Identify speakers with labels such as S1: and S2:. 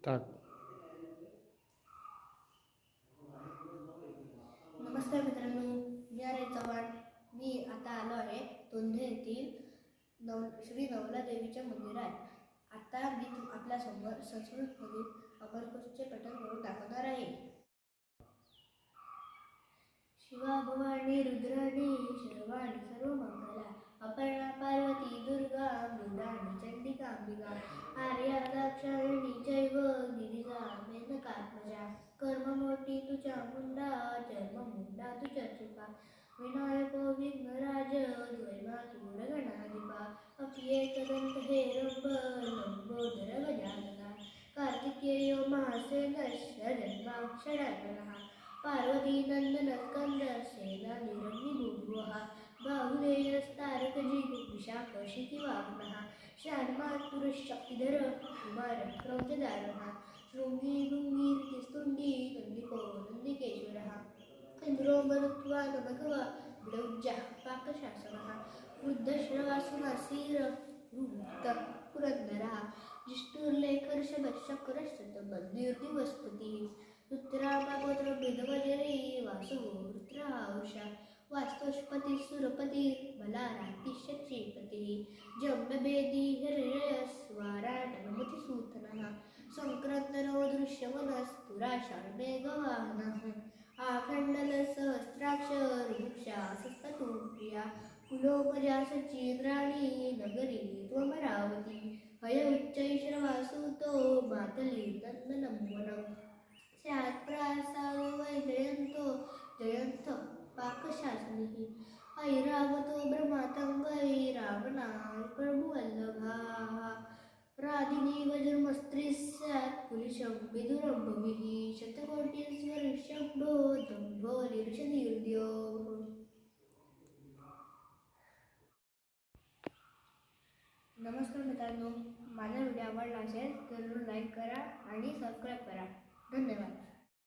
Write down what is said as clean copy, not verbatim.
S1: ताक.
S2: नमस्कार मित्रांनो, मी आर्य चव्हाण. मी आता आलो आहे तोंढे येथील श्री नवला देवीच्या मंदिरात. आता मी आपल्यासमोर संस्कृतमधील अमरकोशचे पठण करून दाखवणार आहे. शिवा भवानी रुद्राणी शर्वाणी सर्वमंगला, अपर्णा पार्वती दुर्गा मृडाणी चंडिका अंबिका, आर्या दाक्षायणी चैव गिरिजा मेनकात्मजा, कर्ममोठी तुझ्या मुंडा चर्ममुंडा तु चर्चिका, विनायको विघ्नराज द्वैमा गणाधिपा, अप्येकदंत हेरंब लंबोदर गजानना, कार्तिकेयो महासेनस्य जन्माक्षराननः, पार्वती नंदन स्कंद सेना निरग्निभूभुवः, बाहुलेयस्तारकजी विशाख शितिवाहनः, शान्मातुरशक्तिधर कुमार क्रौंचदारुणः, शृंगी भृंगी ऋतिस्तुंडी नंदिको नंदिकेश्वरः, इंद्रो मरुत्वा नमघवा विडौज्जः पाकशासनः, वृद्धश्रवासुनासीर वृत्त पुरंदरः, जिष्टुर्लेखर्षभशक्रशतबद्धीर्दिवस्पतिः, रुद्रामागोत्र भेदवजरे वासो रुद्रावृषा, वास्तुष्पती सुरपती बलारातिशक्षीपतिः, जम्बभेदी हिरण्यस्वाराटनमतिसूतनः, संक्रन्दनो दृश्यमनस्तुराषाढमेघवाहनः, आखण्डलसहस्राक्ष रुक्षा सस्ततुप्रिया, कुलोमजा सचीन्द्राणी नगरी त्वमरावती, हय उच्चैश्रवासुतो मातली नन्दनमवनम्, स्यात्प्रासादो वैजयन्तो जयन्त पाकशासनिः, ऐरावतो ब्रह्मातं वै रावणाय प्रभुवल्लभाः, राधिनी वज्रमस्त्री स्यात् कुलिशं विदुरम्भविः, शतकोटिस्वरशम्भो दम्भो निर्षदीर्द्यो. नमस्कार मित्रांनो, माझा व्हिडिओ आवडला असेल तर लाईक करा आणि सबस्क्राईब करा. धन्यवाद.